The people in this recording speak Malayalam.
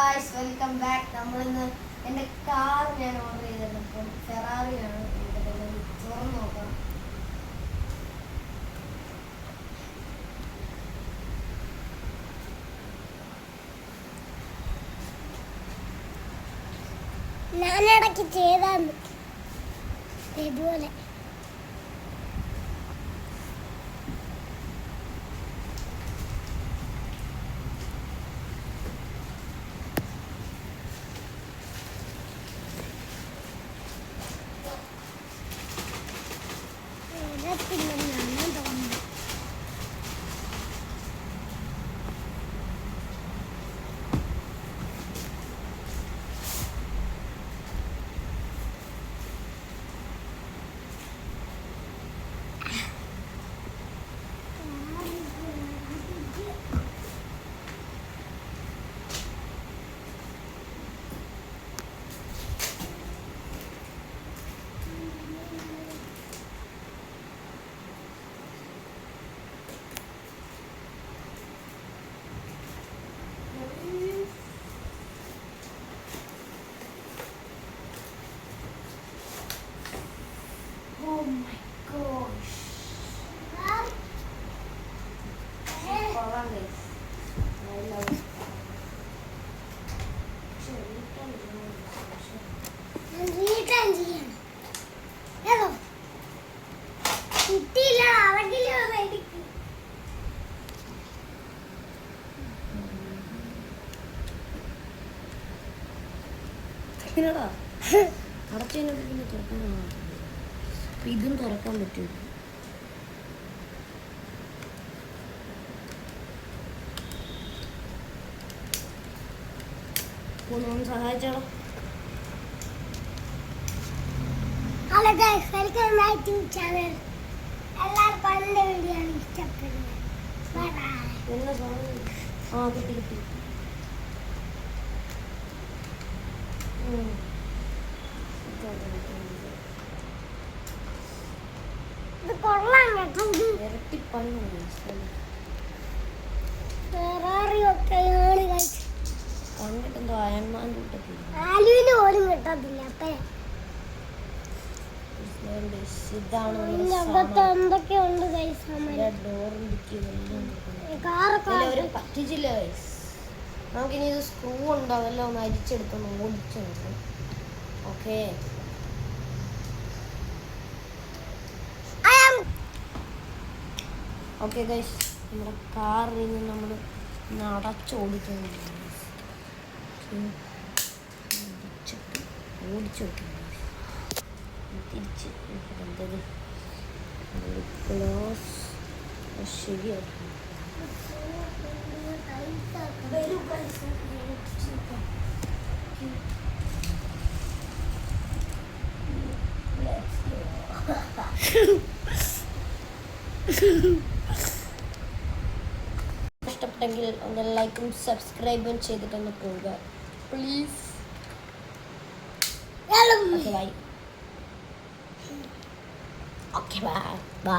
Guys, welcome back. നമ്മളിന്ന് എൻ്റെ കാർ ഞാൻ ഓർഡർ ചെയ്തിരുന്നു. അപ്പം ഫെറാറിയാണ്. തുറന്ന് നോക്കാം. ഞാനിടയ്ക്ക് ചെയ്താന്ന് ഇതുപോലെ ഇടത്തില്ലെന്നാണ് തോന്നുന്നത്. Oh my gosh. കൊള്ളാം guys. I love it. Return ചെയ്യണം. ഏതോ കിട്ടിയില്ല, അറകിലോ മേടിക്കും. അടച്ചതിനൊക്കെ പിന്നെ തുറക്കാൻ ഇതും തുറക്കാൻ പറ്റും. ഒന്ന് സഹായിച്ചാലോ? Hello guys, welcome back to channel. എല്ലാവർക്കും എൻ്റെ വീഡിയോ ആണ് ഇഷ്ടപ്പെടുന്നത്. എല്ലാ സാധനം കിട്ടി കിട്ടി. ഇത് കൊള്ളാം കേട്ടോ. ഇരട്ടി പണി ഫെറാറി ഒക്കെയാണ് ഗൈസ്. കണ്ടിട്ടെന്തോ അയൺമാൻ കൂട്ടത്തിൽ ആലുവിന് പോലും കിട്ടത്തില്ല. അപ്പൊ ഇതാണ് എന്തൊക്കെയുണ്ട് ഗൈസ്. ഒരു പറ്റിച്ചില്ല ഗൈസ്. നമുക്കിനി ഇത് സ്ക്രൂ ഉണ്ടോ അതെല്ലാം ഒന്ന് അരിച്ചെടുത്തൊന്ന് ഓടിച്ചു നോക്കാം. ഓക്കെ, ഓക്കെ ഗൈസ്, നമ്മുടെ കാറിൽ നിന്ന് നമ്മൾ നടച്ചോടിക്കുന്നു. ഓടിച്ചു നോക്കുന്നു തിരിച്ച്. എന്തത് ഗ്ലാസ് ശരിയാക്കും. ഇഷ്ടപ്പെട്ടെങ്കിൽ ഒന്ന് ലൈക്കും സബ്സ്ക്രൈബും ചെയ്തിട്ടൊന്ന് പോവുക please. Okay bye. Okay bye.